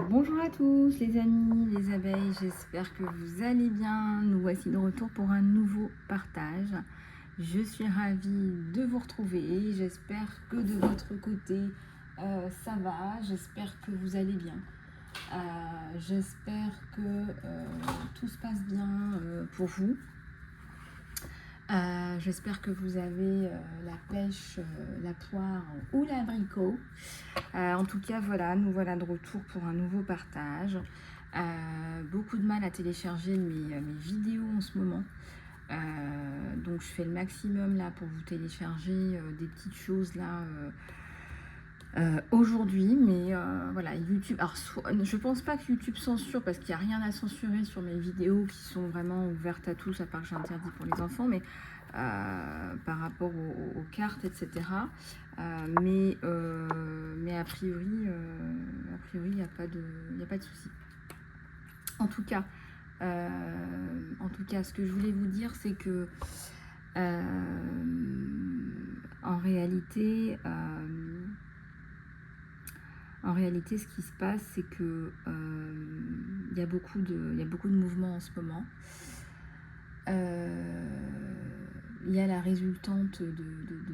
Bonjour à tous les amis, les abeilles, j'espère que vous allez bien. Nous voici de retour pour un nouveau partage. Je suis ravie de vous retrouver, j'espère que de votre côté ça va, j'espère que vous allez bien. J'espère que tout se passe bien pour vous. J'espère que vous avez la pêche, la poire ou l'abricot. En tout cas, voilà, nous voilà de retour pour un nouveau partage. Beaucoup de mal à télécharger mes vidéos en ce moment. Donc je fais le maximum là pour vous télécharger des petites choses là aujourd'hui. Mais voilà, YouTube. Alors, je pense pas que YouTube censure parce qu'il n'y a rien à censurer sur mes vidéos qui sont vraiment ouvertes à tous, à part que j'interdis pour les enfants. Mais par rapport aux cartes, etc. Mais a priori, il n'y a pas de souci. En tout cas, ce que je voulais vous dire, c'est que en réalité, ce qui se passe, c'est que il y a beaucoup de mouvements en ce moment. Il y a la résultante de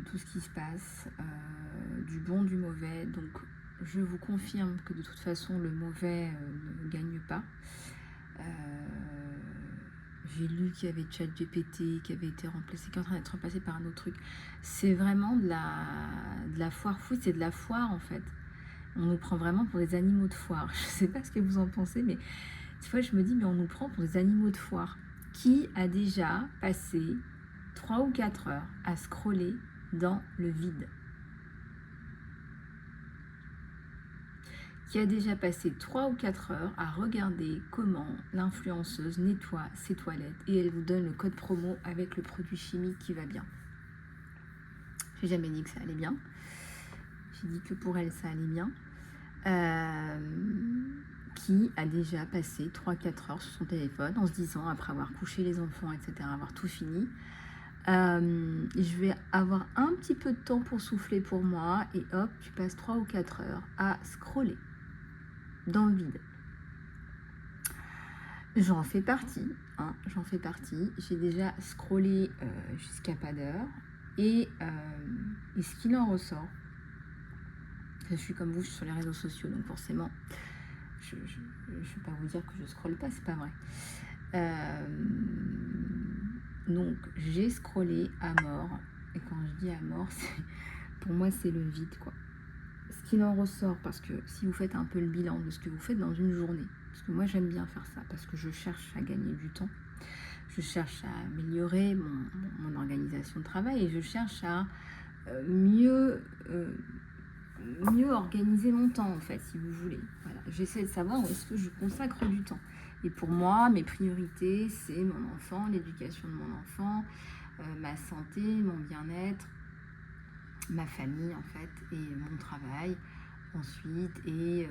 tout ce qui se passe, du bon, du mauvais. Donc je vous confirme que de toute façon le mauvais ne gagne pas. J'ai lu qu'il y avait ChatGPT qui avait été remplacé, qui est en train d'être remplacé par un autre truc. C'est vraiment de la foire fouille, c'est de la foire en fait. On nous prend vraiment pour des animaux de foire. Je ne sais pas ce que vous en pensez, mais des fois je me dis, mais on nous prend pour des animaux de foire. Qui a déjà passé 3 ou 4 heures à scroller dans le vide? Qui a déjà passé 3 ou 4 heures à regarder comment l'influenceuse nettoie ses toilettes et elle vous donne le code promo avec le produit chimique qui va bien? J'ai jamais dit que ça allait bien. J'ai dit que pour elle ça allait bien. Qui a déjà passé 3-4 heures sur son téléphone en se disant, après avoir couché les enfants, etc., avoir tout fini, je vais avoir un petit peu de temps pour souffler pour moi, et hop, tu passes 3 ou 4 heures à scroller dans le vide. J'en fais partie, j'en fais partie. J'ai déjà scrollé jusqu'à pas d'heure, et ce qu'il en ressort, je suis comme vous, je suis sur les réseaux sociaux, donc forcément, je ne vais pas vous dire que je scrolle pas, c'est pas vrai. Donc j'ai scrollé à mort, et quand je dis à mort, pour moi c'est le vide quoi. Ce qu'il en ressort, parce que si vous faites un peu le bilan de ce que vous faites dans une journée, parce que moi j'aime bien faire ça, parce que je cherche à gagner du temps, je cherche à améliorer mon organisation de travail, et je cherche à mieux organiser mon temps en fait, si vous voulez. Voilà. J'essaie de savoir où est-ce que je consacre du temps. Et pour moi, mes priorités, c'est mon enfant, l'éducation de mon enfant, ma santé, mon bien-être, ma famille en fait, et mon travail ensuite, et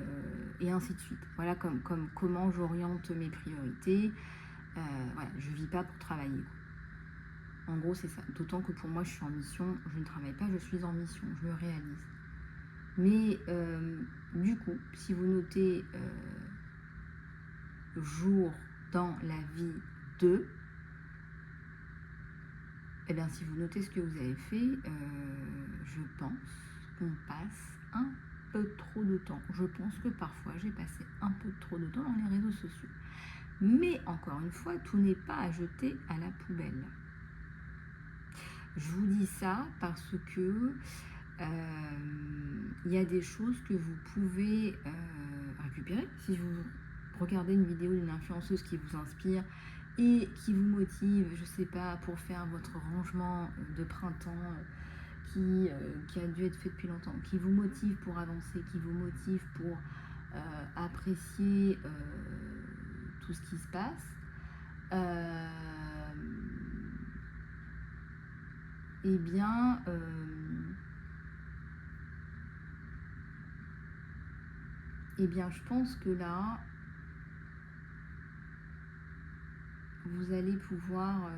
ainsi de suite. Voilà comment j'oriente mes priorités. Voilà, je vis pas pour travailler. En gros, c'est ça. D'autant que pour moi, je suis en mission, je ne travaille pas, je suis en mission, je me réalise. Mais du coup, si vous notez jour dans la vie de, eh bien si vous notez ce que vous avez fait, je pense qu'on passe un peu trop de temps. Je pense que parfois j'ai passé un peu trop de temps dans les réseaux sociaux. Mais encore une fois, tout n'est pas à jeter à la poubelle. Je vous dis ça parce que il y a des choses que vous pouvez récupérer si vous regardez une vidéo d'une influenceuse qui vous inspire et qui vous motive, je sais pas, pour faire votre rangement de printemps qui a dû être fait depuis longtemps, qui vous motive pour avancer, qui vous motive pour apprécier tout ce qui se passe. Eh bien, je pense que là, vous allez pouvoir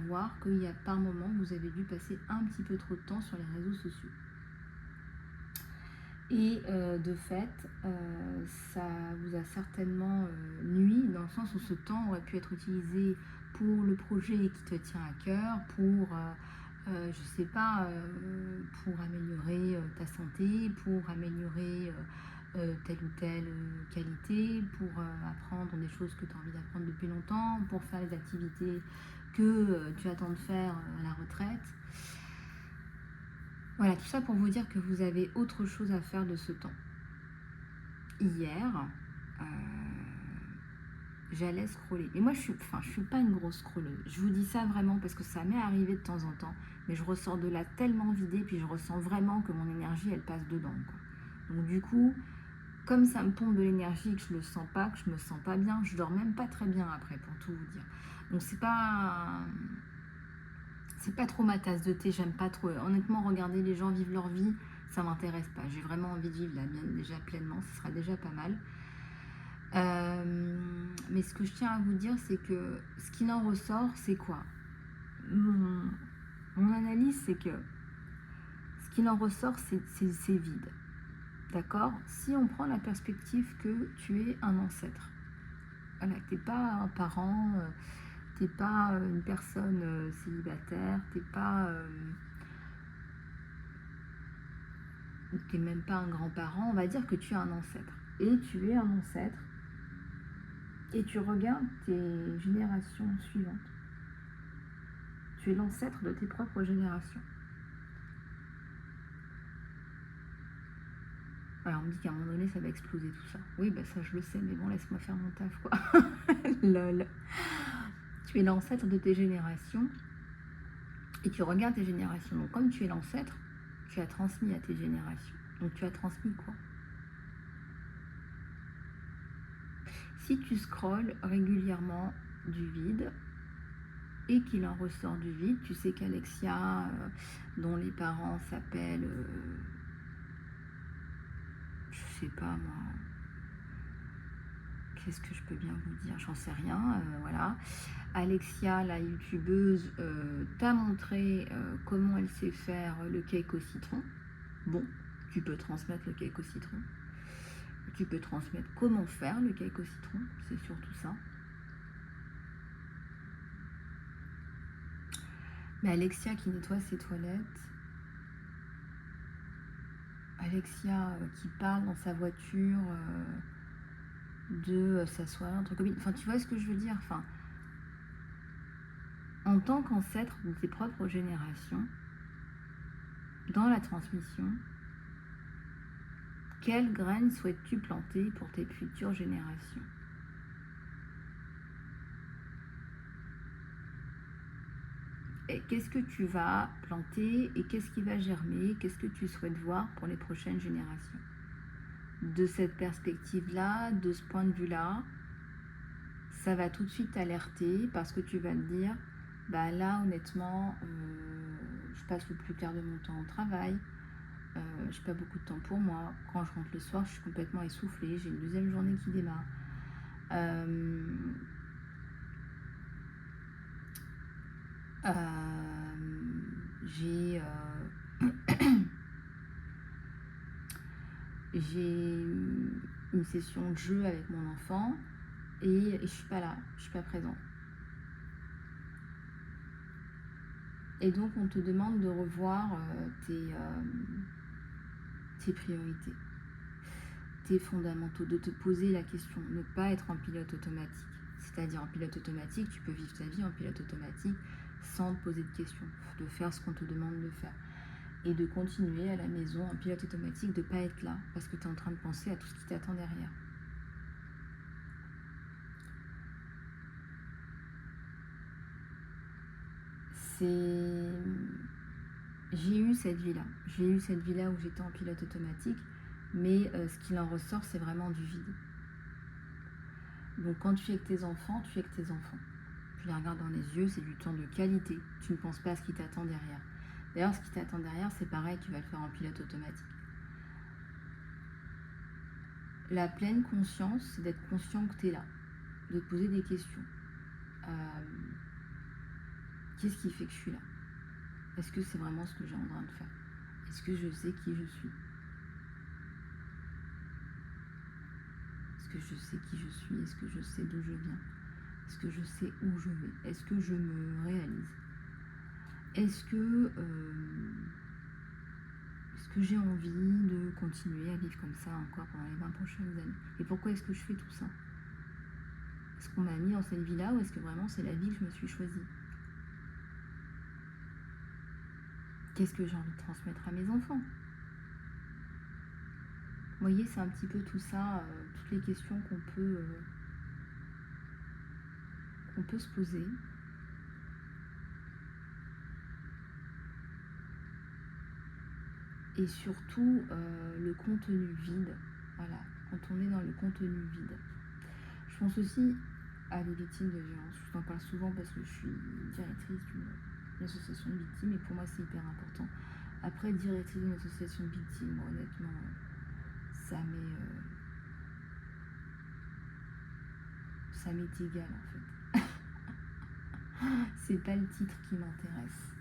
voir qu'il y a par moment, vous avez dû passer un petit peu trop de temps sur les réseaux sociaux. Et de fait, ça vous a certainement nui, dans le sens où ce temps aurait pu être utilisé pour le projet qui te tient à cœur, pour, je sais pas, pour améliorer ta santé, pour améliorer telle ou telle qualité, pour apprendre des choses que tu as envie d'apprendre depuis longtemps, pour faire les activités que tu attends de faire à la retraite. Voilà, tout ça pour vous dire que vous avez autre chose à faire de ce temps. Hier, euh, j'allais scroller. Et moi, je suis pas une grosse scrolleuse. Je vous dis ça vraiment parce que ça m'est arrivé de temps en temps. Mais je ressors de là tellement vidée, puis je ressens vraiment que mon énergie, elle passe dedans, quoi. Donc du coup, comme ça me pompe de l'énergie, que je le sens pas, que je me sens pas bien, je dors même pas très bien après, pour tout vous dire. Donc c'est pas trop ma tasse de thé, j'aime pas trop. Honnêtement, regarder les gens vivre leur vie, ça m'intéresse pas. J'ai vraiment envie de vivre la mienne déjà pleinement, ce sera déjà pas mal. Mais ce que je tiens à vous dire, c'est que ce qui en ressort, c'est quoi? Mon analyse, c'est que ce qui en ressort, c'est vide. D'accord? Si on prend la perspective que tu es un ancêtre, voilà, que tu n'es pas un parent, tu n'es pas une personne célibataire, tu n'es même pas un grand-parent, on va dire que tu es un ancêtre. Et tu es un ancêtre, et tu regardes tes générations suivantes. Tu es l'ancêtre de tes propres générations. Alors on me dit qu'à un moment donné ça va exploser tout ça. Oui, bah ça je le sais, mais bon, laisse-moi faire mon taf, quoi. Lol. Tu es l'ancêtre de tes générations et tu regardes tes générations. Donc comme tu es l'ancêtre, tu as transmis à tes générations. Donc tu as transmis quoi? Si tu scrolles régulièrement du vide et qu'il en ressort du vide, tu sais qu'Alexia, dont les parents s'appellent, je sais pas moi, qu'est-ce que je peux bien vous dire? J'en sais rien, voilà. Alexia, la youtubeuse, t'a montré comment elle sait faire le cake au citron. Bon, tu peux transmettre le cake au citron. Tu peux transmettre comment faire le cake au citron, c'est surtout ça. Mais Alexia qui nettoie ses toilettes, Alexia qui parle dans sa voiture de sa soirée entre copines, enfin tu vois ce que je veux dire, enfin, en tant qu'ancêtre de tes propres générations, dans la transmission, quelles graines souhaites-tu planter pour tes futures générations? Et qu'est-ce que tu vas planter et qu'est-ce qui va germer? Qu'est-ce que tu souhaites voir pour les prochaines générations? De cette perspective-là, de ce point de vue-là, ça va tout de suite t'alerter parce que tu vas te dire, bah là honnêtement, je passe le plus clair de mon temps au travail, j'ai pas beaucoup de temps pour moi. Quand je rentre le soir, je suis complètement essoufflée, j'ai une deuxième journée qui démarre. J'ai une session de jeu avec mon enfant et je suis pas là, je suis pas présente. Et donc on te demande de revoir tes priorités, tes fondamentaux, de te poser la question, ne pas être en pilote automatique. C'est-à-dire en pilote automatique, tu peux vivre ta vie en pilote automatique sans te poser de questions, de faire ce qu'on te demande de faire. Et de continuer à la maison en pilote automatique, de ne pas être là, parce que tu es en train de penser à tout ce qui t'attend derrière. J'ai eu cette vie-là. J'ai eu cette vie-là où j'étais en pilote automatique, mais ce qu'il en ressort, c'est vraiment du vide. Donc quand tu es avec tes enfants, tu es avec tes enfants. Tu les regardes dans les yeux, c'est du temps de qualité. Tu ne penses pas à ce qui t'attend derrière. D'ailleurs, ce qui t'attend derrière, c'est pareil, tu vas le faire en pilote automatique. La pleine conscience, c'est d'être conscient que tu es là, de te poser des questions. Qu'est-ce qui fait que je suis là? Est-ce que c'est vraiment ce que j'ai en train de faire? Est-ce que je sais qui je suis? Est-ce que je sais qui je suis? Est-ce que je sais d'où je viens? Est-ce que je sais où je vais? Est-ce que je me réalise? Est-ce que j'ai envie de continuer à vivre comme ça encore pendant les 20 prochaines années? Et pourquoi est-ce que je fais tout ça? Est-ce qu'on m'a mis dans cette vie-là ou est-ce que vraiment c'est la vie que je me suis choisie? Qu'est-ce que j'ai envie de transmettre à mes enfants? Vous voyez, c'est un petit peu tout ça, toutes les questions qu'on peut se poser. Et surtout, le contenu vide. Voilà, quand on est dans le contenu vide. Je pense aussi à des victimes de violence. Je t'en parle souvent parce que je suis directrice d'une association de victimes et pour moi c'est hyper important. Après, directrice d'une association de victimes, moi, honnêtement, ça m'est égal en fait. C'est pas le titre qui m'intéresse,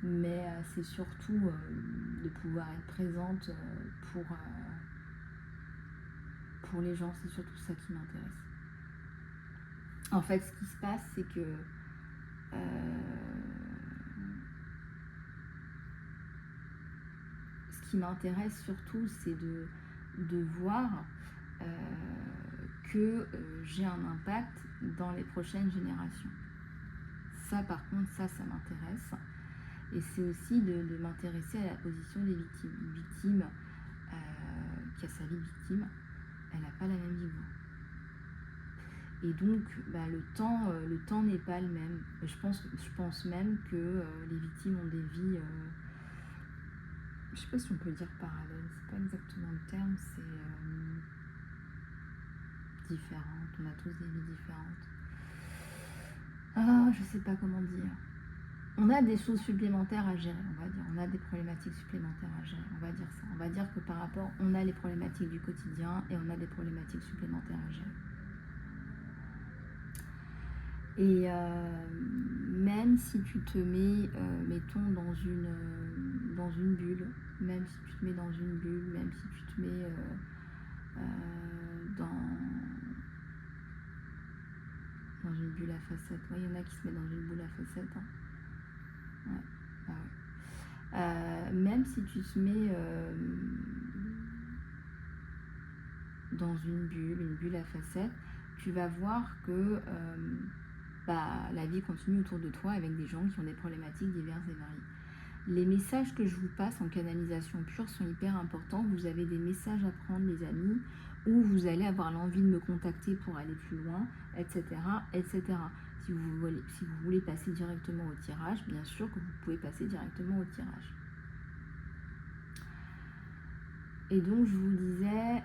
mais c'est surtout de pouvoir être présente pour les gens, c'est surtout ça qui m'intéresse. En fait, ce qui se passe, c'est que ce qui m'intéresse surtout, c'est de voir que j'ai un impact dans les prochaines générations. Ça, par contre, ça m'intéresse. Et c'est aussi de m'intéresser à la position des victimes. Une victime qui a sa vie de victime, elle n'a pas la même vie que vous. Et donc, le temps n'est pas le même. Je pense même que les victimes ont des vies, je sais pas si on peut dire parallèles, c'est pas exactement le terme, c'est différentes. On a tous des vies différentes. Je sais pas comment dire. On a des choses supplémentaires à gérer, on va dire. On a des problématiques supplémentaires à gérer, on va dire ça. On va dire que par rapport, on a les problématiques du quotidien et on a des problématiques supplémentaires à gérer. Et même si tu te mets, mettons, dans une bulle, même si tu te mets dans une bulle, même si tu te mets dans une bulle à facettes. Il y en a qui se mettent dans une boule à facettes. Hein. Ouais, bah ouais. Même si tu te mets dans une bulle à facettes, tu vas voir que la vie continue autour de toi avec des gens qui ont des problématiques diverses et variées. Les messages que je vous passe en canalisation pure sont hyper importants. Vous avez des messages à prendre, les amis, ou vous allez avoir l'envie de me contacter pour aller plus loin, etc. etc. Si vous voulez passer directement au tirage, bien sûr que vous pouvez passer directement au tirage. Et donc, je vous disais...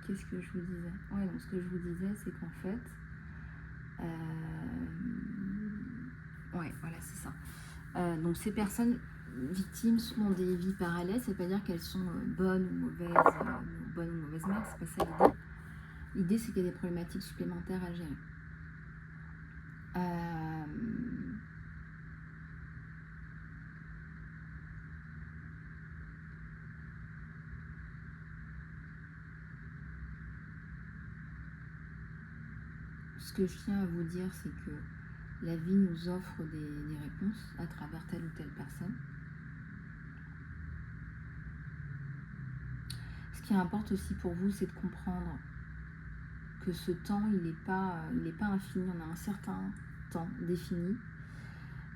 qu'est-ce que je vous disais? Ouais, donc ce que je vous disais, c'est qu'en fait... ouais, voilà, c'est ça. Donc ces personnes victimes sont des vies parallèles, ça ne veut pas dire qu'elles sont bonnes ou mauvaises mères, c'est pas ça l'idée. L'idée, c'est qu'il y a des problématiques supplémentaires à gérer. Ce que je tiens à vous dire, c'est que la vie nous offre des réponses à travers telle ou telle personne. Ce qui importe aussi pour vous, c'est de comprendre que ce temps, il n'est pas infini. On a un certain temps défini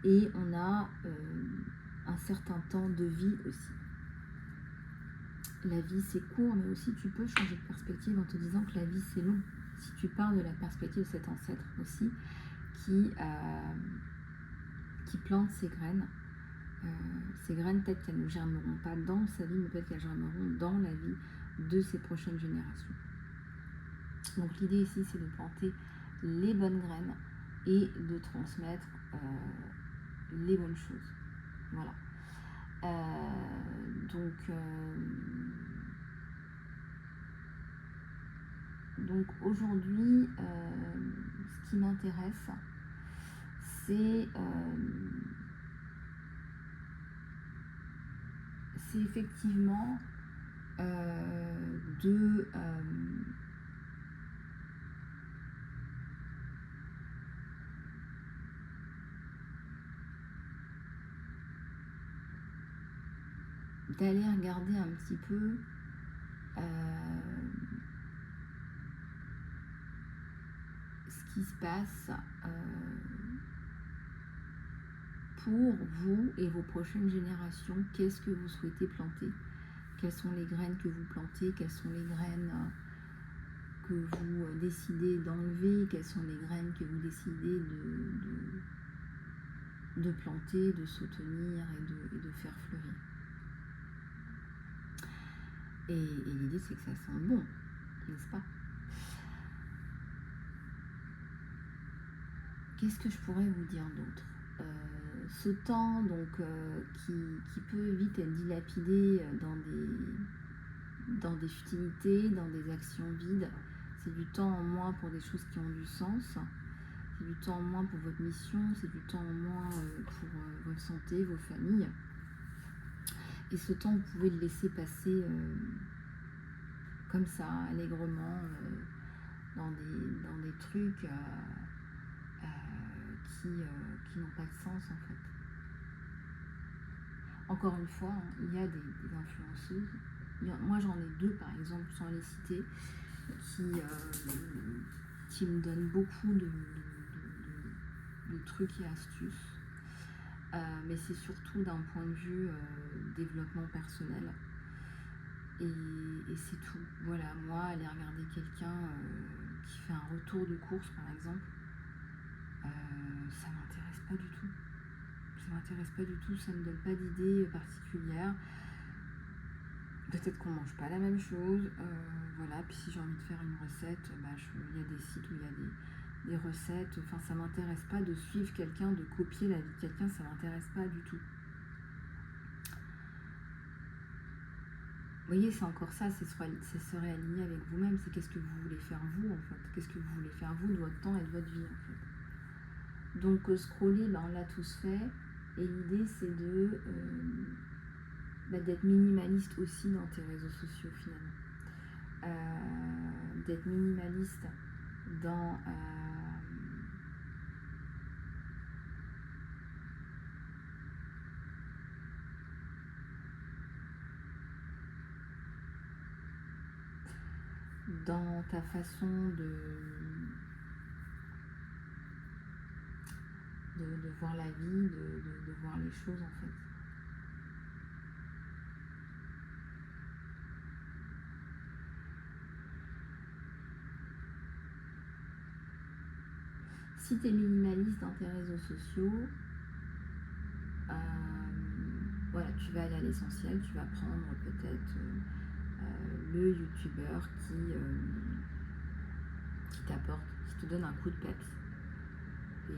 et on a un certain temps de vie aussi. La vie, c'est court, mais aussi tu peux changer de perspective en te disant que la vie, c'est long. Si tu pars de la perspective de cet ancêtre aussi qui plante ses graines, peut-être qu'elles ne germeront pas dans sa vie, mais peut-être qu'elles germeront dans la vie de ses prochaines générations. Donc l'idée ici, c'est de planter les bonnes graines et de transmettre les bonnes choses. Voilà. Donc Donc aujourd'hui, ce qui m'intéresse, c'est effectivement de d'aller regarder un petit peu ce qui se passe pour vous et vos prochaines générations. Qu'est-ce que vous souhaitez planter? Quelles sont les graines que vous plantez? Quelles sont les graines que vous décidez d'enlever? Quelles sont les graines que vous décidez de planter, de soutenir et de faire fleurir? Et l'idée, c'est que ça sente bon, n'est-ce pas? Qu'est-ce que je pourrais vous dire d'autre? Ce temps donc, qui peut vite être dilapidé dans des futilités, dans des actions vides, c'est du temps en moins pour des choses qui ont du sens, c'est du temps en moins pour votre mission, c'est du temps en moins pour votre santé, vos familles. Et ce temps, vous pouvez le laisser passer comme ça, allègrement, dans des trucs qui n'ont pas de sens en fait. Encore une fois, hein, il y a des influenceuses. Moi j'en ai deux par exemple, sans les citer, qui me donnent beaucoup de trucs et astuces. Mais c'est surtout d'un point de vue développement personnel. Et c'est tout. Voilà, moi, aller regarder quelqu'un qui fait un retour de course, par exemple, ça m'intéresse pas du tout. Ça m'intéresse pas du tout, ça me donne pas d'idée particulière. Peut-être qu'on mange pas la même chose. Voilà, puis si j'ai envie de faire une recette, il y a des sites où il y a des recettes. Enfin, ça m'intéresse pas de suivre quelqu'un, de copier la vie de quelqu'un, ça m'intéresse pas du tout. Vous voyez, c'est encore ça, c'est se réaligner avec vous-même, c'est qu'est-ce que vous voulez faire vous en fait, qu'est-ce que vous voulez faire vous de votre temps et de votre vie en fait. Donc scroller, on l'a tous fait, et l'idée c'est d'être minimaliste aussi dans tes réseaux sociaux finalement. D'être minimaliste dans dans ta façon de voir la vie, de voir les choses en fait. Si tu es minimaliste dans tes réseaux sociaux, voilà, tu vas aller à l'essentiel, tu vas prendre peut-être le youtubeur qui t'apporte, qui te donne un coup de peps. Et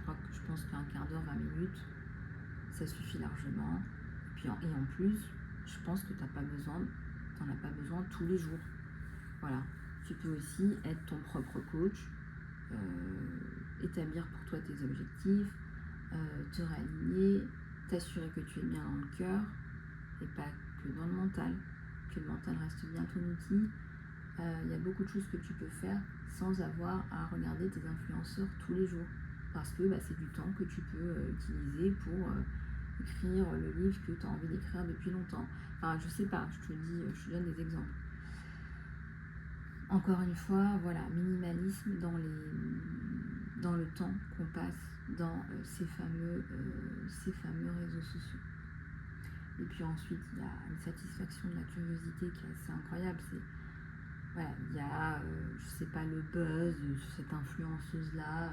bon, je pense qu'un quart d'heure, 20 minutes, ça suffit largement. Et en plus, je pense que t'en as pas besoin tous les jours. Voilà. Tu peux aussi être ton propre coach, établir pour toi tes objectifs, te réaligner, t'assurer que tu es bien dans le cœur et pas que dans le mental, que le mental reste bien ton outil. Il y a beaucoup de choses que tu peux faire sans avoir à regarder tes influenceurs tous les jours, parce que c'est du temps que tu peux utiliser pour écrire le livre que tu as envie d'écrire depuis longtemps. Enfin, je sais pas, je te donne des exemples. Encore une fois, voilà, minimalisme dans le temps qu'on passe dans ces fameux réseaux sociaux. Et puis ensuite, il y a une satisfaction de la curiosité qui est assez incroyable. Voilà, il y a, je sais pas, le buzz de cette influenceuse-là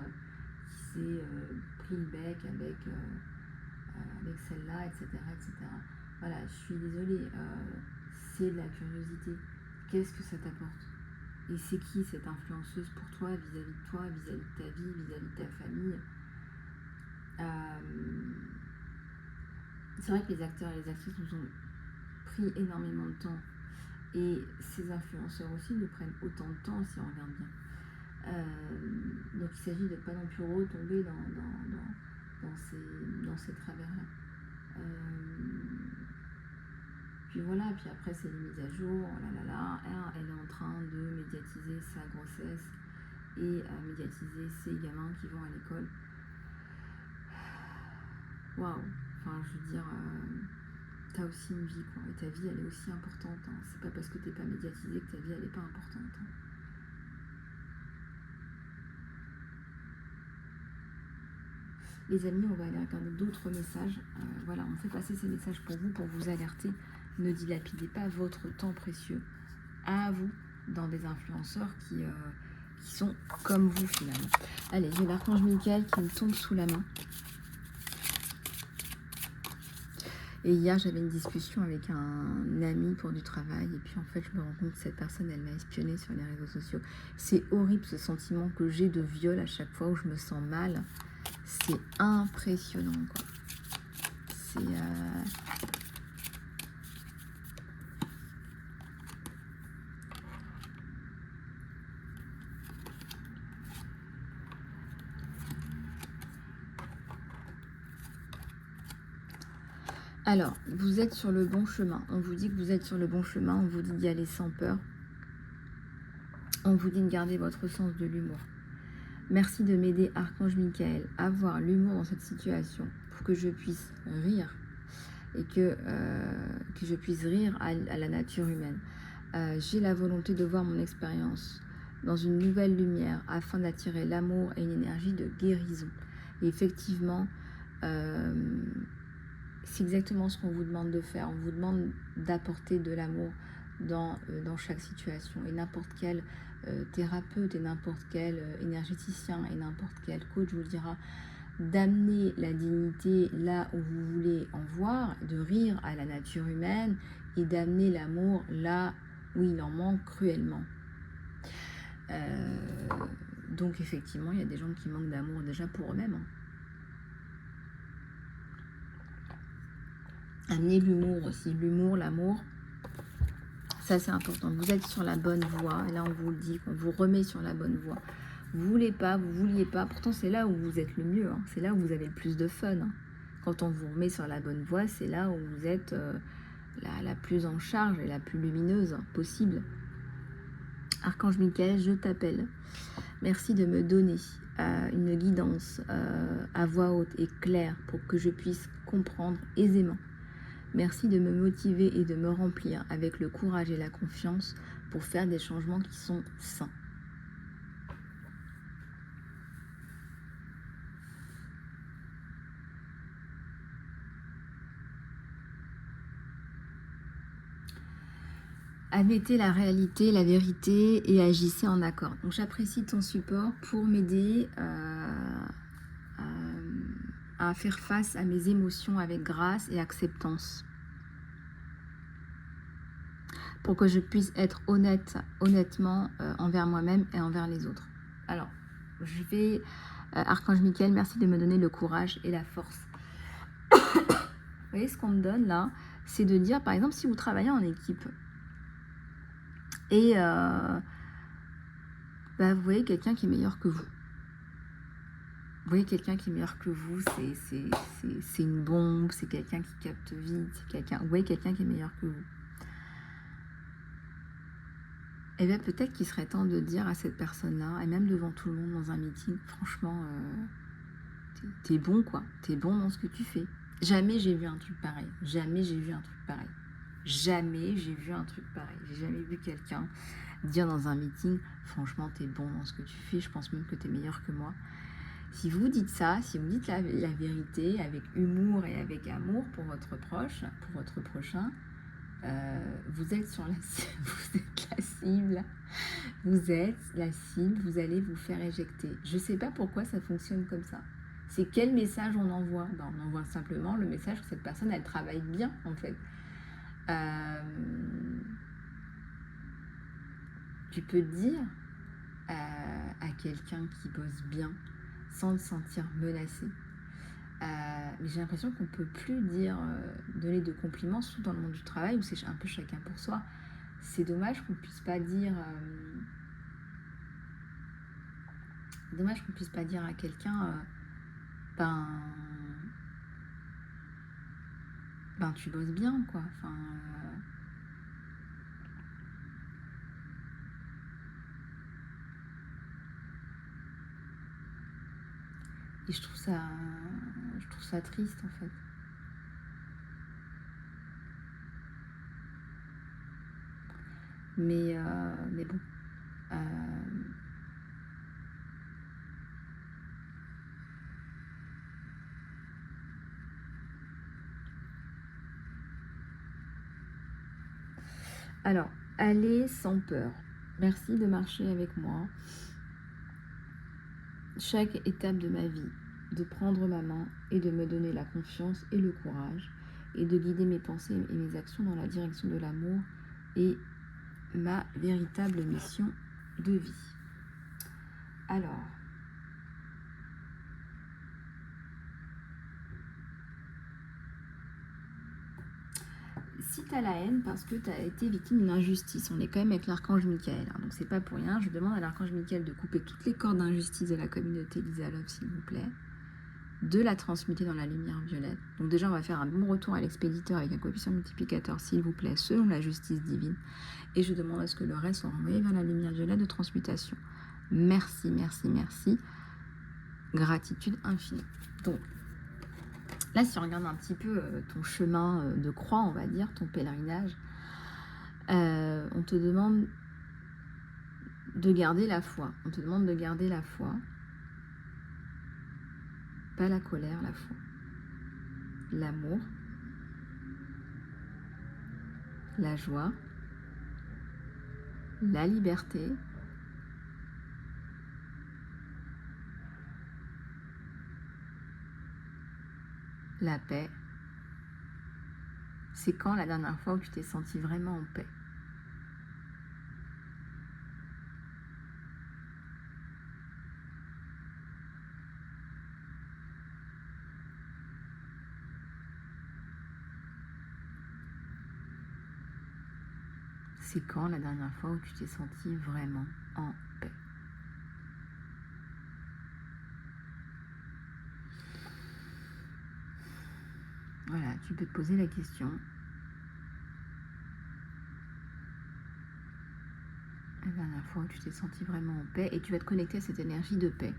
qui s'est pris le bec avec celle-là, etc., etc. Voilà, je suis désolée, c'est de la curiosité. Qu'est-ce que ça t'apporte? Et c'est qui cette influenceuse pour toi, vis-à-vis de toi, vis-à-vis de ta vie, vis-à-vis de ta famille? C'est vrai que les acteurs et les actrices nous ont pris énormément de temps Et ces influenceurs aussi nous prennent autant de temps si on regarde bien. Donc il s'agit de ne pas non plus retomber dans ces travers-là. Puis voilà, puis après c'est les mises à jour, oh là là là, elle est en train de médiatiser sa grossesse et médiatiser ses gamins qui vont à l'école. Waouh, enfin je veux dire, t'as aussi une vie quoi, et ta vie elle est aussi importante, hein. C'est pas parce que t'es pas médiatisé que ta vie elle est pas importante, hein. Les amis, on va aller regarder d'autres messages. Voilà, on fait passer ces messages pour vous alerter. Ne dilapidez pas votre temps précieux à vous dans des influenceurs qui sont comme vous finalement. Allez, j'ai l'archange Michael qui me tombe sous la main. Et hier, j'avais une discussion avec un ami pour du travail. Et puis en fait, je me rends compte que cette personne, elle m'a espionné sur les réseaux sociaux. C'est horrible ce sentiment que j'ai de viol à chaque fois où je me sens mal. C'est impressionnant, quoi. C'est... Alors, vous êtes sur le bon chemin. On vous dit que vous êtes sur le bon chemin. On vous dit d'y aller sans peur. On vous dit de garder votre sens de l'humour. Merci de m'aider, Archange Michael, à avoir l'humour dans cette situation pour que je puisse rire et que je puisse rire à la nature humaine. J'ai la volonté de voir mon expérience dans une nouvelle lumière afin d'attirer l'amour et une énergie de guérison. Et effectivement, c'est exactement ce qu'on vous demande de faire. On vous demande d'apporter de l'amour dans chaque situation. Et n'importe quel thérapeute et n'importe quel énergéticien et n'importe quel coach vous dira d'amener la dignité là où vous voulez en voir, de rire à la nature humaine et d'amener l'amour là où il en manque cruellement. Donc effectivement, il y a des gens qui manquent d'amour déjà pour eux-mêmes. Amener l'humour aussi, l'humour, l'amour, ça c'est important. Vous êtes sur la bonne voie, et là on vous le dit, on vous remet sur la bonne voie. Vous voulez pas, vous vouliez pas, pourtant c'est là où vous êtes le mieux, hein. C'est là où vous avez le plus de fun, hein. Quand on vous remet sur la bonne voie, c'est là où vous êtes la plus en charge et la plus lumineuse possible. Archange Michael, je t'appelle. Merci de me donner une guidance à voix haute et claire pour que je puisse comprendre aisément. Merci de me motiver et de me remplir avec le courage et la confiance pour faire des changements qui sont sains. Admettez la réalité, la vérité et agissez en accord. Donc j'apprécie ton support pour m'aider à faire face à mes émotions avec grâce et acceptance. Pour que je puisse être honnêtement envers moi-même et envers les autres. Alors, je vais... Archange Michael, merci de me donner le courage et la force. Vous voyez, ce qu'on me donne là, c'est de dire, par exemple, si vous travaillez en équipe, et vous voyez quelqu'un qui est meilleur que vous. Vous voyez quelqu'un qui est meilleur que vous, c'est une bombe, c'est quelqu'un qui capte vite, vous voyez quelqu'un qui est meilleur que vous. Et bien peut-être qu'il serait temps de dire à cette personne-là, et même devant tout le monde dans un meeting, franchement, t'es bon quoi, t'es bon dans ce que tu fais. Jamais j'ai vu un truc pareil, jamais j'ai vu un truc pareil. Jamais j'ai vu un truc pareil. J'ai jamais vu quelqu'un dire dans un meeting, franchement, t'es bon dans ce que tu fais, je pense même que t'es meilleur que moi. Si vous dites ça, si vous dites la vérité avec humour et avec amour pour votre proche, pour votre prochain, vous êtes sur la vous êtes la cible. Vous êtes la cible, vous allez vous faire éjecter. Je ne sais pas pourquoi ça fonctionne comme ça. C'est quel message on envoie? On envoie simplement le message que cette personne, elle travaille bien, en fait. Tu peux dire à quelqu'un qui bosse bien sans te sentir menacé. Mais j'ai l'impression qu'on ne peut plus dire, donner de compliments, surtout dans le monde du travail où c'est un peu chacun pour soi. c'est dommage qu'on puisse pas dire... dommage qu'on puisse pas dire à quelqu'un, ben tu bosses bien, quoi. Enfin, et je trouve ça triste, en fait. Mais bon. Alors, aller sans peur. Merci de marcher avec moi. Chaque étape de ma vie, de prendre ma main et de me donner la confiance et le courage et de guider mes pensées et mes actions dans la direction de l'amour est ma véritable mission de vie. Alors, si tu as la haine parce que tu as été victime d'une injustice, on est quand même avec l'archange Michael, hein, donc c'est pas pour rien, je demande à l'archange Michael de couper toutes les cordes d'injustice de la communauté Lisa Love, s'il vous plaît, de la transmuter dans la lumière violette. Donc déjà, on va faire un bon retour à l'expéditeur avec un coefficient multiplicateur, s'il vous plaît, selon la justice divine. Et je demande à ce que le reste soit renvoyé vers la lumière violette de transmutation. Merci, merci, merci. Gratitude infinie. Donc, là, si on regarde un petit peu ton chemin de croix, on va dire, ton pèlerinage, on te demande de garder la foi. On te demande de garder la foi. Pas la colère, la foi. L'amour. La joie. La liberté. La paix. C'est quand la dernière fois où tu t'es senti vraiment en paix? C'est quand la dernière fois où tu t'es senti vraiment en paix? Voilà, tu peux te poser la question. La dernière fois où tu t'es senti vraiment en paix, et tu vas te connecter à cette énergie de paix.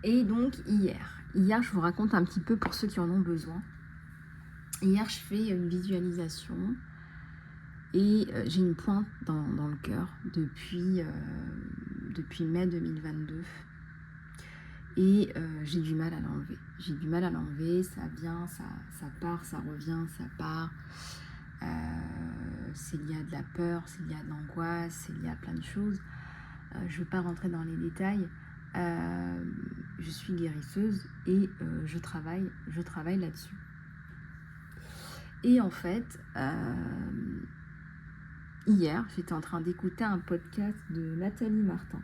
Et donc hier, je vous raconte un petit peu pour ceux qui en ont besoin. Hier, je fais une visualisation et j'ai une pointe dans le cœur depuis mai 2022. Et j'ai du mal à l'enlever. J'ai du mal à l'enlever, ça vient, ça part, ça revient, ça part. C'est lié à de la peur, c'est lié à de l'angoisse, c'est lié à plein de choses. Je ne veux pas rentrer dans les détails. Je suis guérisseuse et je travaille là-dessus. Et en fait, hier, j'étais en train d'écouter un podcast de Nathalie Martin.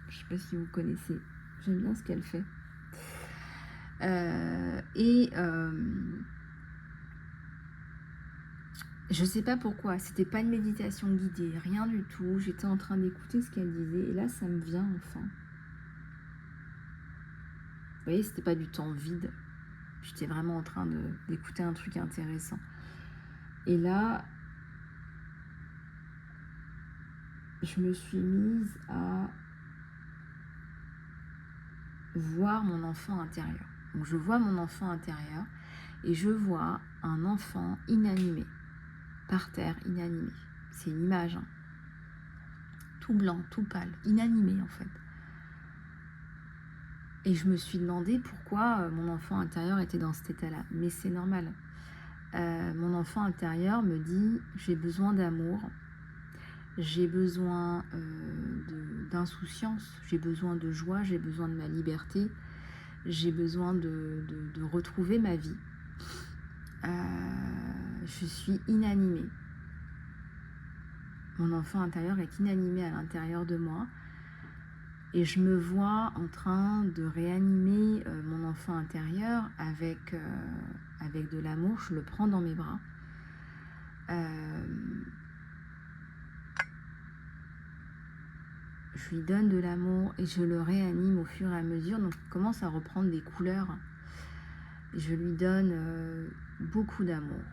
Je ne sais pas si vous connaissez. J'aime bien ce qu'elle fait. Je sais pas pourquoi, c'était pas une méditation guidée, rien du tout. J'étais en train d'écouter ce qu'elle disait et là, ça me vient enfin. Vous voyez, c'était pas du temps vide. J'étais vraiment en train d'écouter un truc intéressant. Et là, je me suis mise à voir mon enfant intérieur. Donc je vois mon enfant intérieur et je vois un enfant inanimé, par terre, inanimé. C'est une image, hein. Tout blanc, tout pâle, inanimé en fait. Et je me suis demandé pourquoi mon enfant intérieur était dans cet état-là. Mais c'est normal. mon enfant intérieur me dit j'ai besoin d'amour, j'ai besoin d'insouciance, j'ai besoin de joie, j'ai besoin de ma liberté, j'ai besoin de retrouver ma vie. Je suis inanimée. Mon enfant intérieur est inanimé à l'intérieur de moi et je me vois en train de réanimer mon enfant intérieur avec de l'amour. Je le prends dans mes bras. Je lui donne de l'amour et je le réanime au fur et à mesure. Donc je commence à reprendre des couleurs. Je lui donne beaucoup d'amour.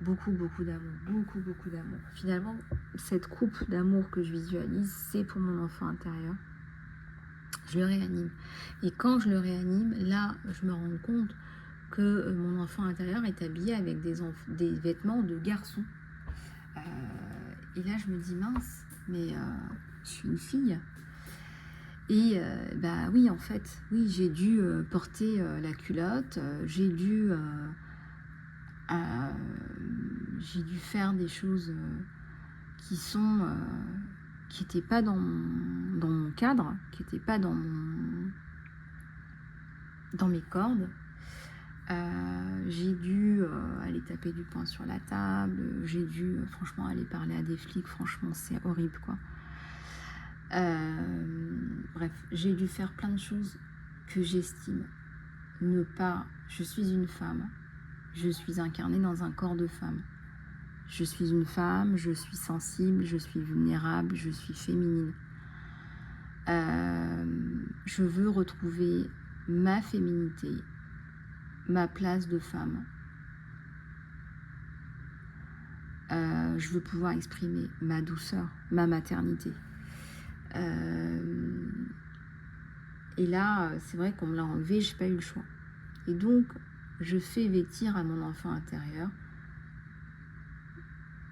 Beaucoup d'amour. Beaucoup d'amour. Finalement, cette coupe d'amour que je visualise, c'est pour mon enfant intérieur. Je le réanime. Et quand je le réanime, là, je me rends compte que mon enfant intérieur est habillé avec des vêtements de garçon. Et là, je me dis, mince, mais je suis une fille. Et bah oui, en fait, oui, j'ai dû porter la culotte, j'ai dû faire des choses qui n'étaient pas dans mon cadre, qui n'étaient pas dans mes cordes. J'ai dû aller taper du poing sur la table, j'ai dû franchement aller parler à des flics, franchement c'est horrible quoi. Bref, j'ai dû faire plein de choses que j'estime ne pas... Je suis une femme, je suis incarnée dans un corps de femme. Je suis une femme, je suis sensible, je suis vulnérable, je suis féminine. Je veux retrouver ma féminité, ma place de femme. Je veux pouvoir exprimer ma douceur, ma maternité. Et là, c'est vrai qu'on me l'a enlevé, j'ai pas eu le choix. Et donc, je fais vêtir à mon enfant intérieur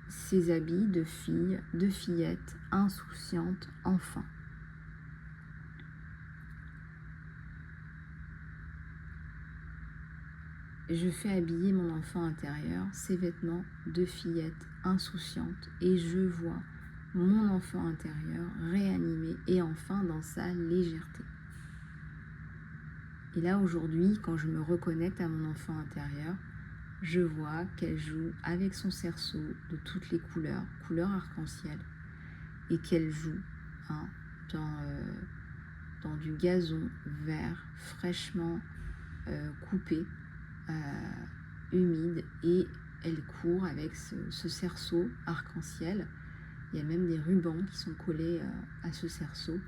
ses habits de fille, de fillette, insouciante, enfant. Je fais habiller mon enfant intérieur ses vêtements de fillette, insouciante, et je vois mon enfant intérieur réanimé et enfin dans sa légèreté. Et là, aujourd'hui, quand je me reconnecte à mon enfant intérieur, je vois qu'elle joue avec son cerceau de toutes les couleurs, couleur arc-en-ciel, et qu'elle joue dans du gazon vert fraîchement coupé, humide, et elle court avec ce cerceau arc-en-ciel. Il y a même des rubans qui sont collés à ce cerceau,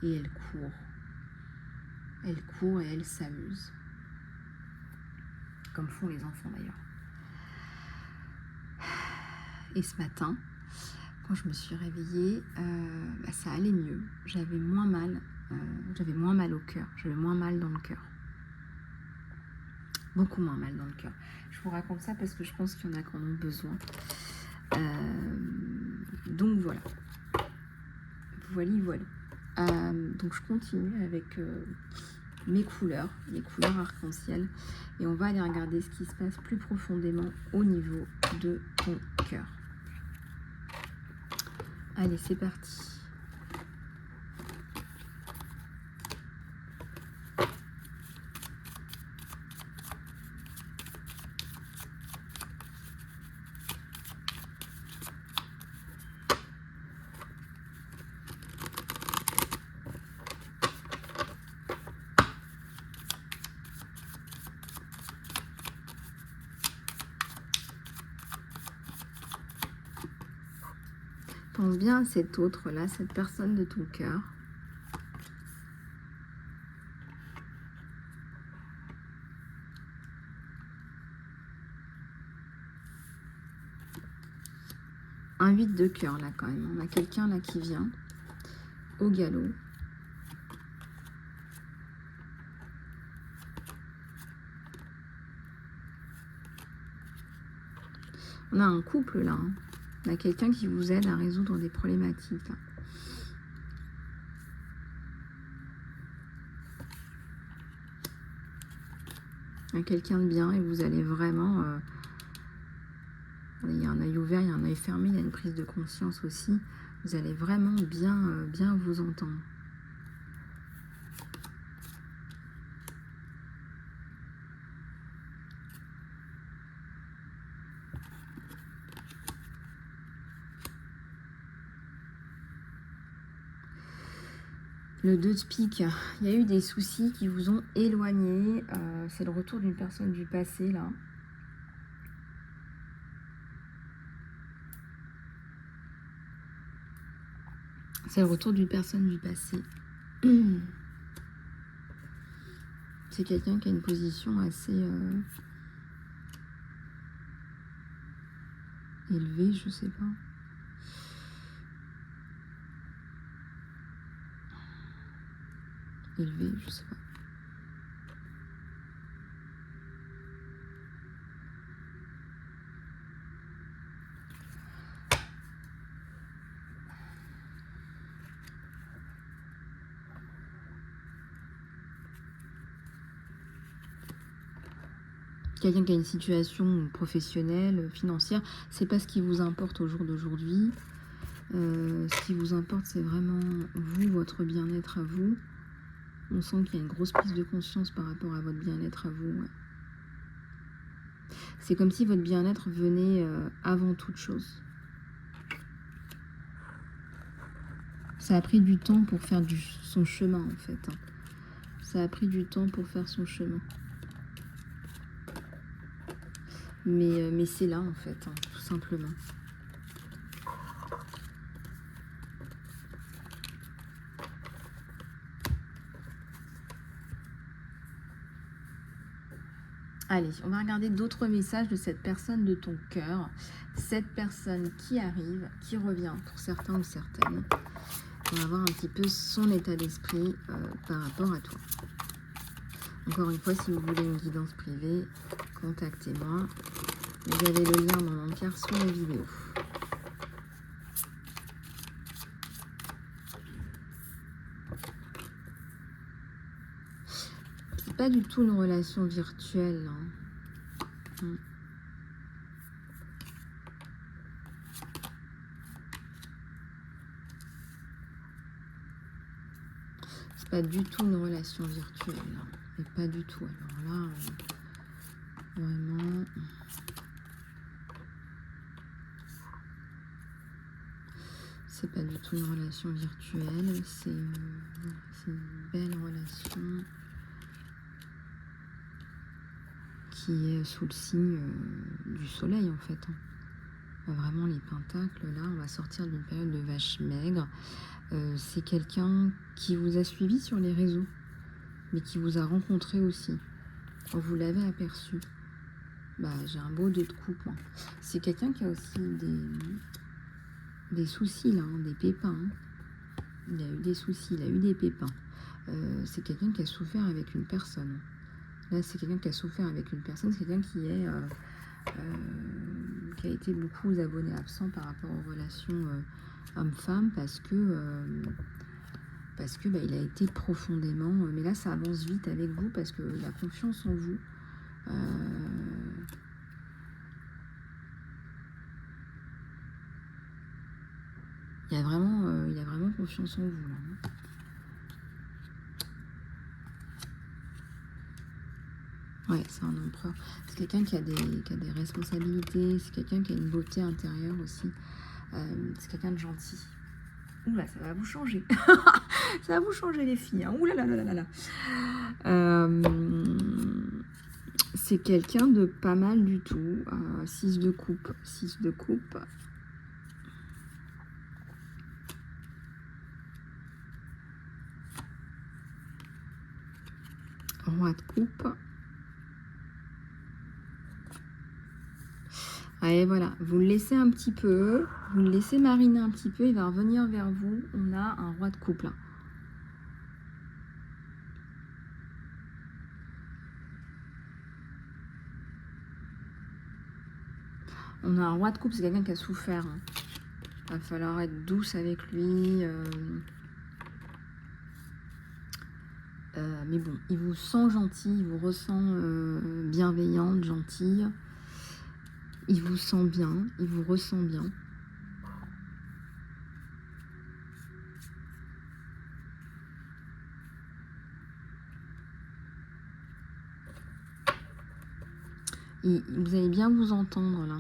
et elle court. Elle court et elle s'amuse. Comme font les enfants d'ailleurs. Et ce matin, quand je me suis réveillée, ça allait mieux. J'avais moins mal au cœur. J'avais moins mal dans le cœur. Beaucoup moins mal dans le cœur. Je vous raconte ça parce que je pense qu'il y en a qui en ont besoin. Donc voilà. Voilà. Donc je continue avec mes couleurs, les couleurs arc-en-ciel, et on va aller regarder ce qui se passe plus profondément au niveau de ton cœur. Allez, c'est parti. Pense bien à cet autre-là, cette personne de ton cœur. Un 8 de cœur là quand même. On a quelqu'un là qui vient au galop. On a un couple là. On a quelqu'un qui vous aide à résoudre des problématiques. Là. quelqu'un de bien et vous allez vraiment... il y a un œil ouvert, il y a un œil fermé, il y a une prise de conscience aussi. Vous allez vraiment bien vous entendre. Le 2 de pique, il y a eu des soucis qui vous ont éloigné. C'est le retour d'une personne du passé, là. C'est le retour d'une personne du passé. C'est quelqu'un qui a une position assez élevée, je sais pas. Élevé, je sais pas. Quelqu'un qui a une situation professionnelle, financière, c'est pas ce qui vous importe au jour d'aujourd'hui. Ce qui vous importe, c'est vraiment vous, votre bien-être à vous. On sent qu'il y a une grosse prise de conscience par rapport à votre bien-être à vous. Ouais. C'est comme si votre bien-être venait avant toute chose. Ça a pris du temps pour faire son chemin, en fait. Ça a pris du temps pour faire son chemin. Mais c'est là, en fait, tout simplement. Allez, on va regarder d'autres messages de cette personne de ton cœur. Cette personne qui arrive, qui revient pour certains ou certaines. On va voir un petit peu son état d'esprit par rapport à toi. Encore une fois, si vous voulez une guidance privée, contactez-moi. Vous avez le lien dans l'encart sous la vidéo. C'est pas du tout une relation virtuelle. Hein. C'est pas du tout une relation virtuelle. Et pas du tout. Alors là, vraiment... C'est pas du tout une relation virtuelle, c'est une belle relation qui est sous le signe du soleil en fait. Vraiment les pentacles, là on va sortir d'une période de vache maigre. C'est quelqu'un qui vous a suivi sur les réseaux, mais qui vous a rencontré aussi. Vous l'avez aperçu. Bah, j'ai un beau 2 de coupe. Hein. C'est quelqu'un qui a aussi des soucis là, des pépins. Il a eu des soucis, il a eu des pépins. C'est quelqu'un qui a souffert avec une personne. Là, c'est quelqu'un qui a souffert avec une personne. C'est quelqu'un qui a été beaucoup aux abonnés absents par rapport aux relations homme-femme parce que bah, il a été profondément... mais là, ça avance vite avec vous parce que la confiance en vous... il a vraiment confiance en vous. Là. Ouais, c'est un empereur. C'est quelqu'un qui a des responsabilités. C'est quelqu'un qui a une beauté intérieure aussi. C'est quelqu'un de gentil. Oula, ça va vous changer. Ça va vous changer les filles. Hein. Oula là là là là. C'est quelqu'un de pas mal du tout. 6 de coupe. 6 de coupe. Roi de coupe. Allez, voilà, vous le laissez un petit peu, vous le laissez mariner un petit peu, il va revenir vers vous. On a un roi de coupe là. On a un roi de coupe, c'est quelqu'un qui a souffert. Hein. Va falloir être douce avec lui. Mais bon, il vous sent gentil, il vous ressent bienveillante, gentille. Il vous sent bien, il vous ressent bien. Et vous allez bien vous entendre là.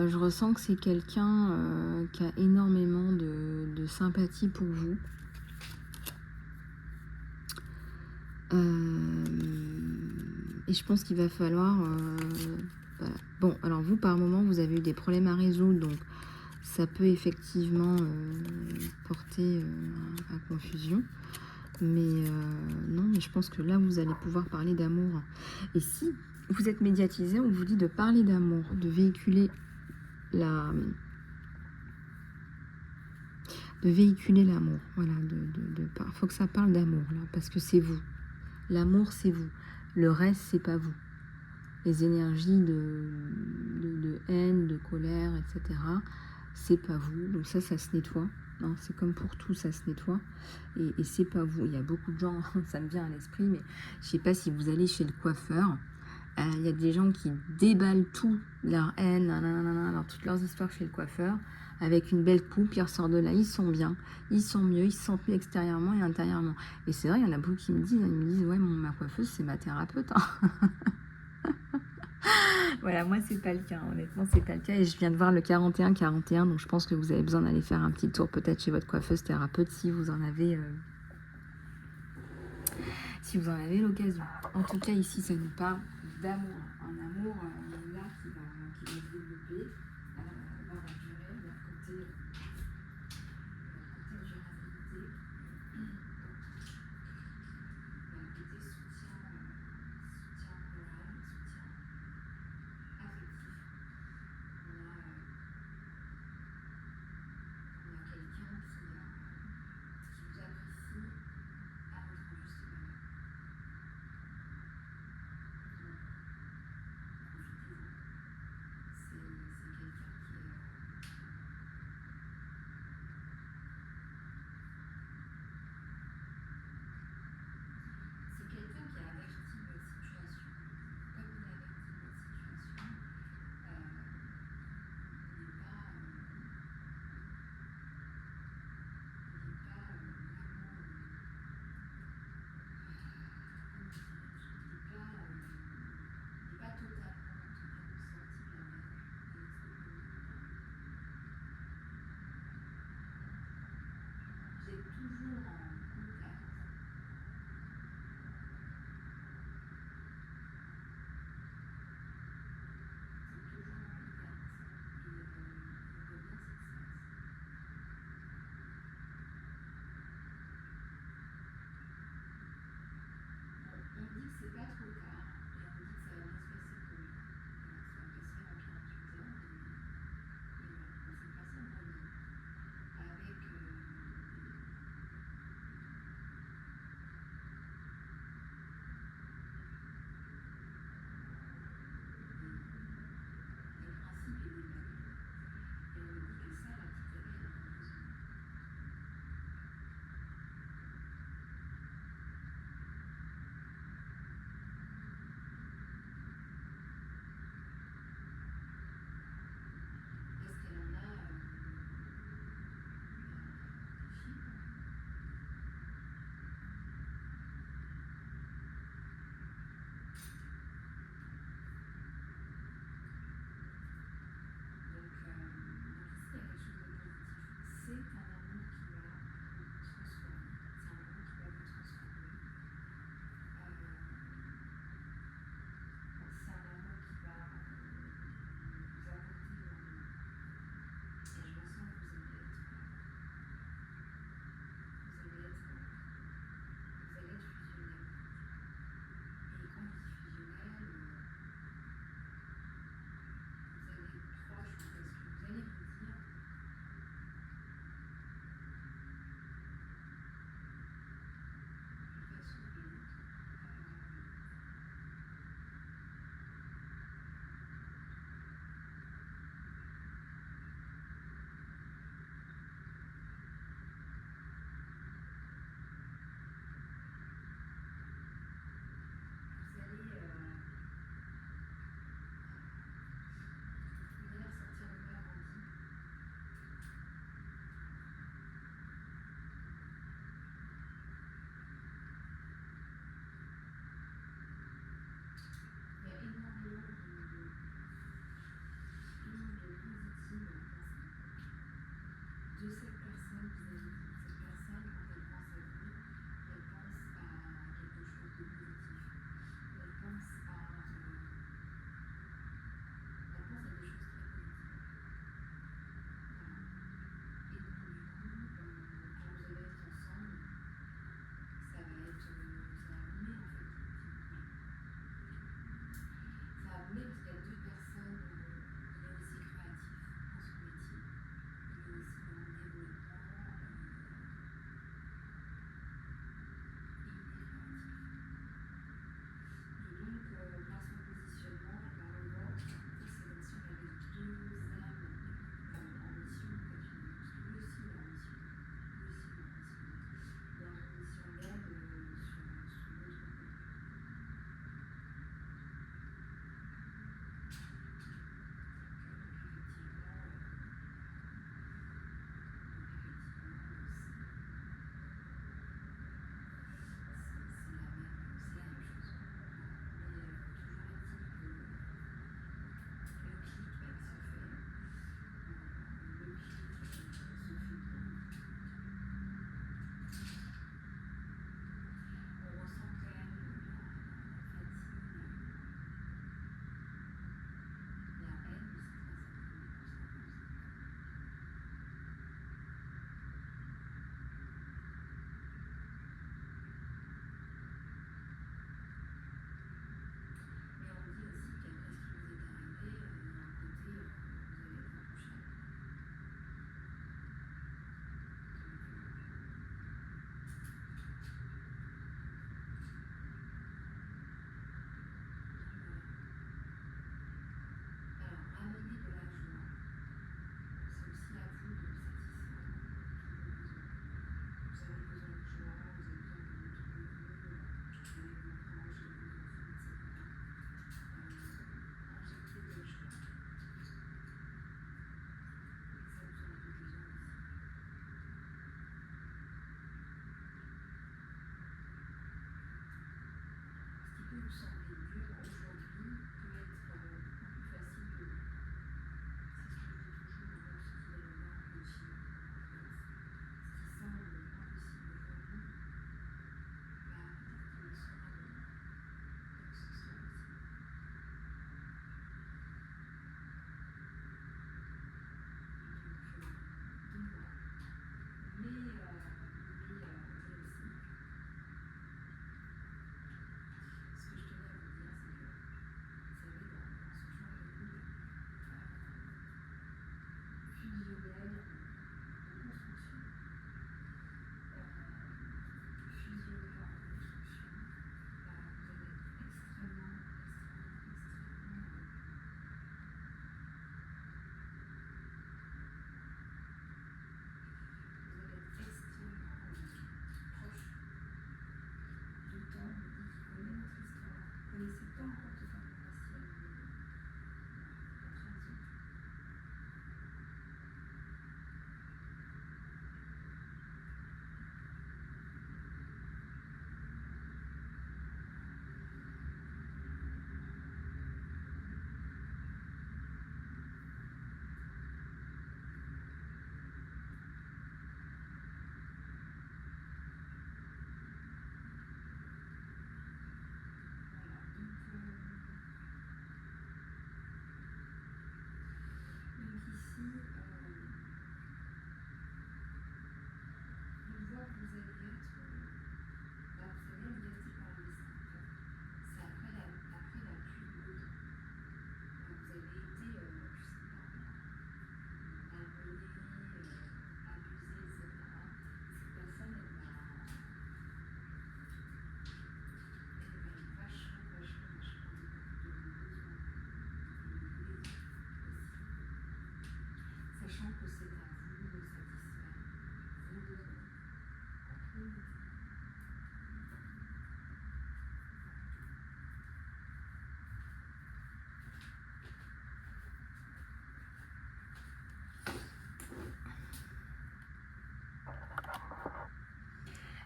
Je ressens que c'est quelqu'un qui a énormément de sympathie pour vous. Et je pense qu'il va falloir... voilà. Bon, alors vous, par moment, vous avez eu des problèmes à résoudre, donc ça peut effectivement porter à confusion. Mais non, mais je pense que là, vous allez pouvoir parler d'amour. Et si vous êtes médiatisé, on vous dit de parler d'amour, de véhiculer l'amour. Voilà, faut que ça parle d'amour, là, parce que c'est vous. L'amour, c'est vous. Le reste, c'est pas vous. Les énergies de haine, de colère, etc., c'est pas vous. Donc ça se nettoie. Hein, c'est comme pour tout, ça se nettoie. Et c'est pas vous. Il y a beaucoup de gens, ça me vient à l'esprit, mais je sais pas si vous allez chez le coiffeur. Il y a des gens qui déballent tout, leur haine, alors toutes leurs histoires chez le coiffeur, avec une belle coupe, ils ressortent de là, ils sont bien, ils sont mieux, ils se sentent mieux extérieurement et intérieurement. Et c'est vrai, il y en a beaucoup qui me disent, ouais, ma coiffeuse, c'est ma thérapeute. Hein. Voilà, moi, c'est pas le cas, honnêtement, c'est pas le cas. Et je viens de voir le 41-41, donc je pense que vous avez besoin d'aller faire un petit tour peut-être chez votre coiffeuse thérapeute si vous en avez... si vous en avez l'occasion. En tout cas, ici, ça nous parle d'amour. Un amour là qui va se développer dans la durée, d'un côté durabilité, d'un côté soutien moral, soutien affectif. On a quelqu'un qui vous apprécie à votre juste valeur.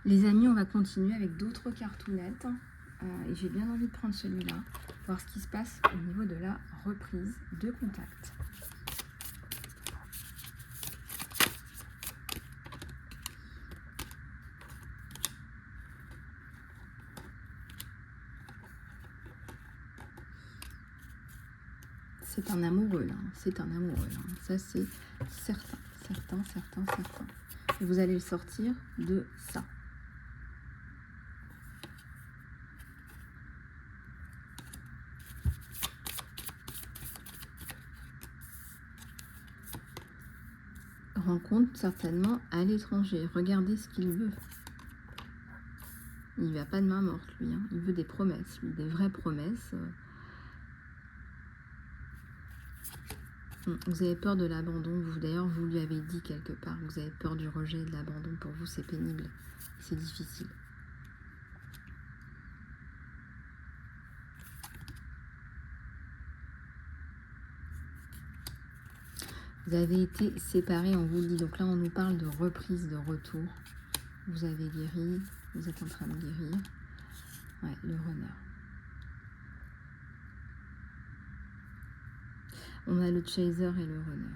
Les amis, on va continuer avec d'autres cartounettes. Et j'ai bien envie de prendre celui-là, voir ce qui se passe au niveau de la reprise de contact. C'est un amoureux là, c'est un amoureux là. Ça c'est certain, certain, certain, certain. Et vous allez le sortir de ça. Rencontre certainement à l'étranger. Regardez ce qu'il veut. Il ne va pas de main morte lui, hein. Il veut des promesses, lui, des vraies promesses. Vous avez peur de l'abandon. D'ailleurs, vous lui avez dit quelque part. Vous avez peur du rejet, de l'abandon. Pour vous, c'est pénible. C'est difficile. Vous avez été séparés, on vous le dit. Donc là, on nous parle de reprise, de retour. Vous avez guéri. Vous êtes en train de guérir. Ouais, le renard. On a le chaser et le runner.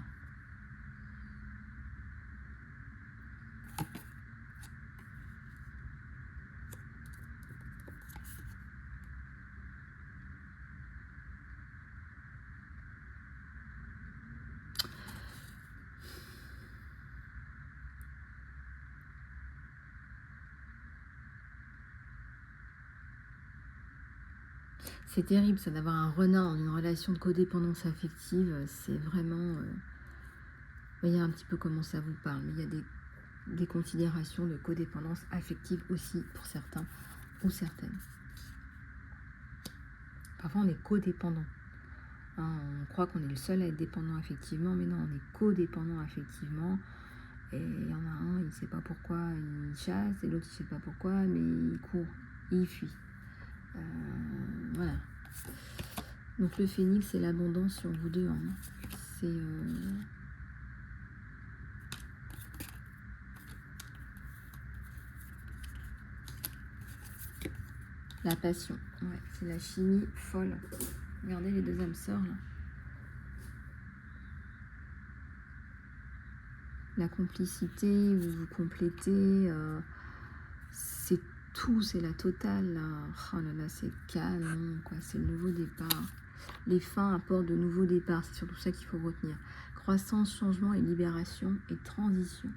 C'est terrible ça d'avoir un renard dans une relation de codépendance affective. C'est vraiment... voyez un petit peu comment ça vous parle. Il y a des considérations de codépendance affective aussi pour certains ou certaines. Parfois on est codépendant. Hein, on croit qu'on est le seul à être dépendant affectivement, mais non, on est codépendant affectivement. Et il y en a un, il ne sait pas pourquoi il chasse, et l'autre il ne sait pas pourquoi, mais il court, il fuit. Voilà. Donc le phénix, c'est l'abondance sur vous deux. Hein. C'est... la passion. Ouais, c'est la chimie folle. Regardez les deux âmes sœurs là. La complicité, vous vous complétez, c'est tout, c'est la totale là. Oh là là, c'est canon quoi, c'est le nouveau départ. Les fins apportent de nouveaux départs, c'est surtout ça qu'il faut retenir. Croissance, changement et libération et transition.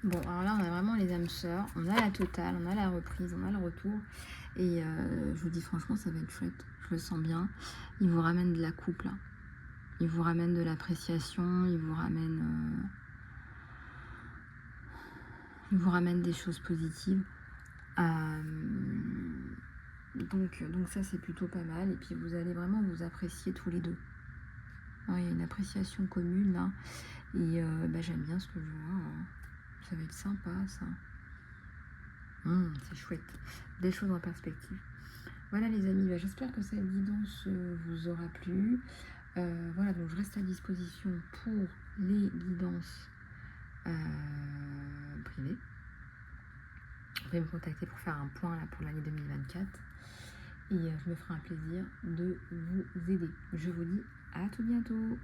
Bon, alors là, on a vraiment les âmes sœurs, on a la totale, on a la reprise, on a le retour. Et je vous dis franchement, ça va être chouette, je le sens bien. Il vous ramène de la coupe, là. Il vous ramène de l'appréciation, il vous ramène des choses positives. Donc ça, c'est plutôt pas mal. Et puis, vous allez vraiment vous apprécier tous les deux. Alors, il y a une appréciation commune, là. Et j'aime bien ce que je vois, hein. Ça va être sympa, ça. C'est chouette. Des choses en perspective. Voilà, les amis. J'espère que cette guidance vous aura plu. Voilà, donc je reste à disposition pour les guidances privées. Vous pouvez me contacter pour faire un point là, pour l'année 2024. Et je me ferai un plaisir de vous aider. Je vous dis à tout bientôt.